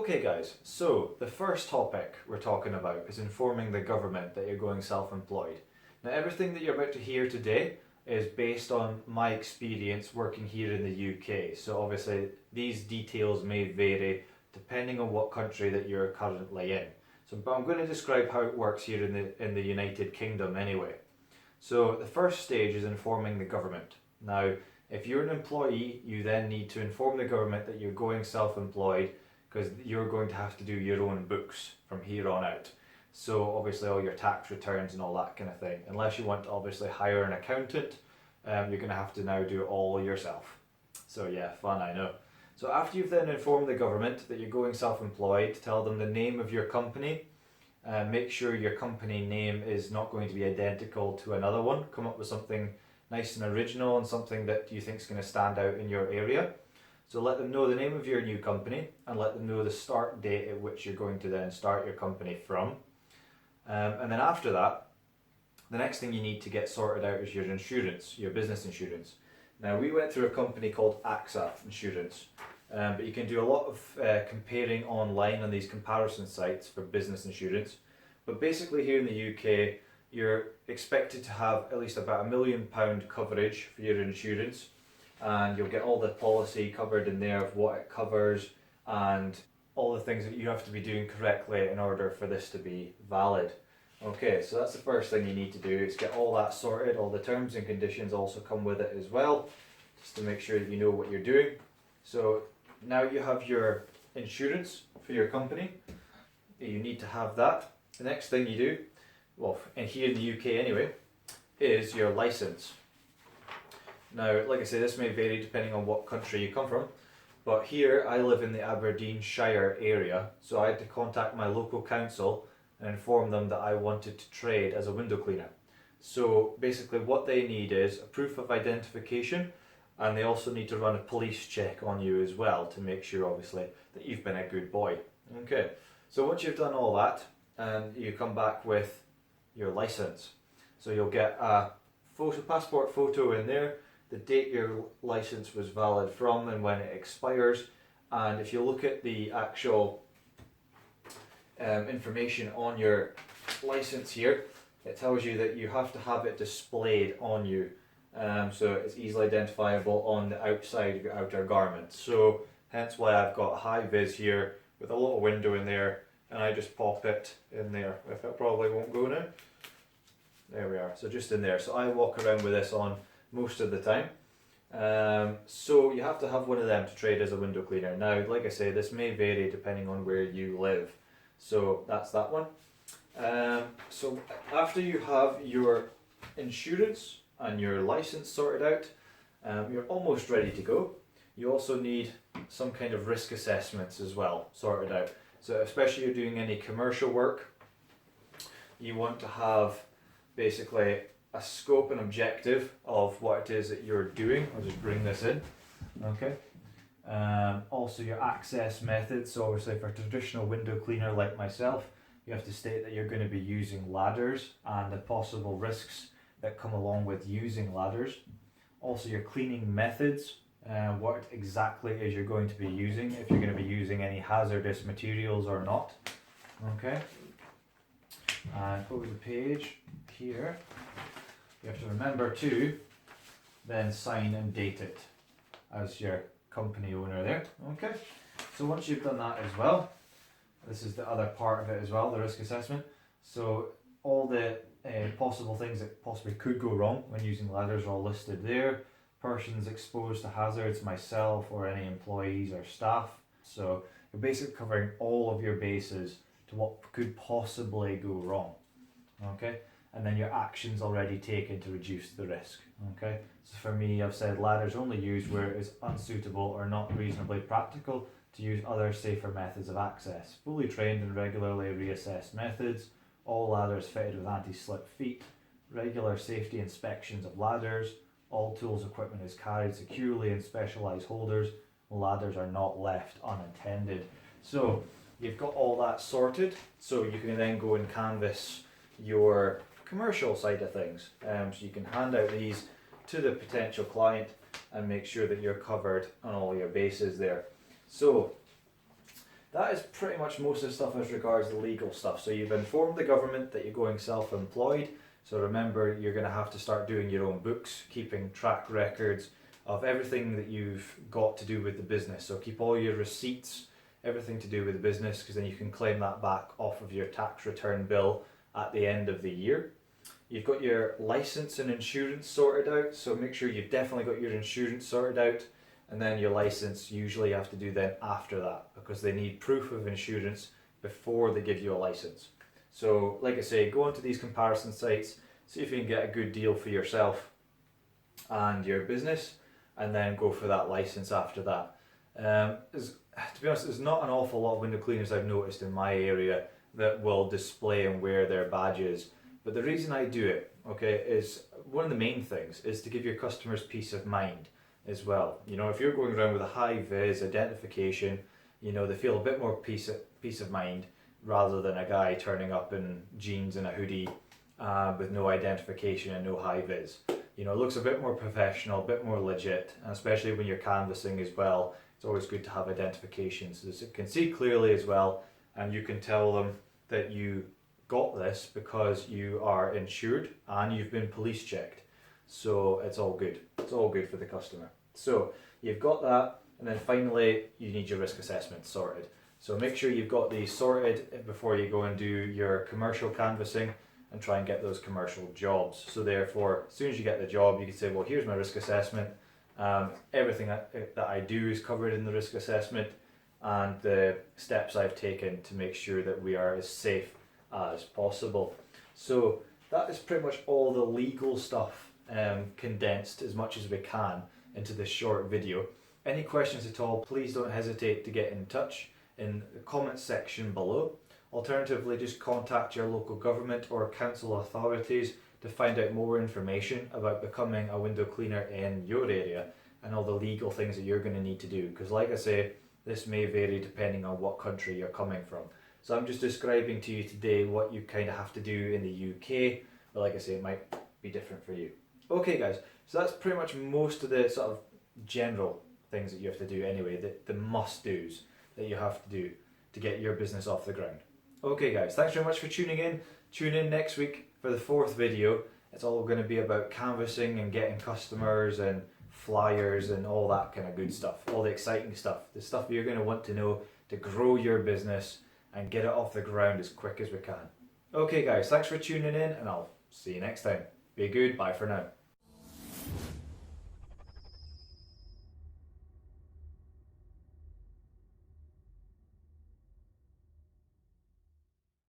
Okay guys, so the first topic we're talking about is informing the government that you're going self-employed. Now everything that you're about to hear today is based on my experience working here in the UK, so obviously these details may vary depending on what country that you're currently in. But I'm going to describe how it works here in the United Kingdom anyway. So the first stage is informing the government. Now if you're an employee, you then need to inform the government that you're going self-employed, because you're going to have to do your own books from here on out. So obviously all your tax returns and all that kind of thing. Unless you want to obviously hire an accountant, you're going to have to now do it all yourself. So yeah, fun, I know. So after you've then informed the government that you're going self-employed, tell them the name of your company. Make sure your company name is not going to be identical to another one. Come up with something nice and original and something that you think is going to stand out in your area. So let them know the name of your new company and let them know the start date at which you're going to then start your company from. And then after that, the next thing you need to get sorted out is your insurance, your business insurance. Now we went through a company called AXA Insurance, but you can do a lot of comparing online on these comparison sites for business insurance. But basically here in the UK, you're expected to have at least about £1 million coverage for your insurance. And you'll get all the policy covered in there of what it covers and all the things that you have to be doing correctly in order for this to be valid. Okay, so that's the first thing you need to do, is get all that sorted. All the terms and conditions also come with it as well, just to make sure that you know what you're doing. So now you have your insurance for your company, you need to have that. The next thing you do, well, and here in the UK anyway, is your license. Now, like I say, this may vary depending on what country you come from, but here I live in the Aberdeenshire area, so I had to contact my local council and inform them that I wanted to trade as a window cleaner. So basically what they need is a proof of identification, and they also need to run a police check on you as well to make sure obviously that you've been a good boy. Okay, so once you've done all that, you come back with your license. So you'll get a passport photo in there, the date your license was valid from and when it expires, and if you look at the actual information on your license here, it tells you that you have to have it displayed on you, so it's easily identifiable on the outside of your outer garment. So hence why I've got a high vis here with a little window in there, and I just pop it in there. If it probably won't go now. There we are, so just in there. So I walk around with this on most of the time. So you have to have one of them to trade as a window cleaner. Now, like I say, this may vary depending on where you live. So that's that one. So after you have your insurance and your license sorted out, you're almost ready to go. You also need some kind of risk assessments as well sorted out. So especially if you're doing any commercial work, you want to have basically a scope and objective of what it is that you're doing. I'll just bring this in. Okay. Also your access methods. So obviously for a traditional window cleaner like myself, you have to state that you're going to be using ladders and the possible risks that come along with using ladders. Also your cleaning methods, what exactly is you're going to be using, if you're going to be using any hazardous materials or not. Okay. And over the page here, you have to remember to then sign and date it as your company owner there. Okay, so once you've done that as well, this is the other part of it as well, the risk assessment. So all the possible things that possibly could go wrong when using ladders are all listed there. Persons exposed to hazards, myself or any employees or staff. So you're basically covering all of your bases to what could possibly go wrong. Okay. And then your actions already taken to reduce the risk. Okay, so for me, I've said ladders only used where it is unsuitable or not reasonably practical to use other safer methods of access. Fully trained and regularly reassessed methods. All ladders fitted with anti-slip feet. Regular safety inspections of ladders. All tools equipment is carried securely in specialised holders. Ladders are not left unattended. So you've got all that sorted. So you can then go and canvass your commercial side of things. So you can hand out these to the potential client and make sure that you're covered on all your bases there. So that is pretty much most of the stuff as regards the legal stuff. So you've informed the government that you're going self-employed. So remember, you're going to have to start doing your own books, keeping track records of everything that you've got to do with the business. So keep all your receipts, everything to do with the business, because then you can claim that back off of your tax return bill at the end of the year. You've got your license and insurance sorted out, so make sure you've definitely got your insurance sorted out, and then your license usually you have to do then after that, because they need proof of insurance before they give you a license. So like I say, go onto these comparison sites, see if you can get a good deal for yourself and your business, and then go for that license after that. To be honest, there's not an awful lot of window cleaners I've noticed in my area that will display and wear their badges. But the reason I do it, okay, is one of the main things is to give your customers peace of mind as well. You know, if you're going around with a high vis identification, you know, they feel a bit more peace of mind rather than a guy turning up in jeans and a hoodie with no identification and no high vis. You know, it looks a bit more professional, a bit more legit, and especially when you're canvassing as well, it's always good to have identification so that you can see clearly as well, and you can tell them that you got this because you are insured and you've been police checked. So it's all good. It's all good for the customer. So you've got that, and then finally you need your risk assessment sorted. So make sure you've got these sorted before you go and do your commercial canvassing and try and get those commercial jobs. So therefore, as soon as you get the job, you can say, well, here's my risk assessment. Everything that I do is covered in the risk assessment, and the steps I've taken to make sure that we are as safe as possible. So that is pretty much all the legal stuff condensed as much as we can into this short video. Any questions at all, please don't hesitate to get in touch in the comments section below. Alternatively, just contact your local government or council authorities to find out more information about becoming a window cleaner in your area and all the legal things that you're going to need to do, because like I say, this may vary depending on what country you're coming from. So I'm just describing to you today what you kind of have to do in the UK, but like I say, it might be different for you. Okay guys, so that's pretty much most of the sort of general things that you have to do anyway, the must-dos that you have to do to get your business off the ground. Okay guys, thanks very much for tuning in. Tune in next week for the 4th video. It's all going to be about canvassing and getting customers and flyers and all that kind of good stuff, all the exciting stuff, the stuff you're going to want to know to grow your business and get it off the ground as quick as we can. Okay guys, thanks for tuning in, and I'll see you next time. Be good, bye for now.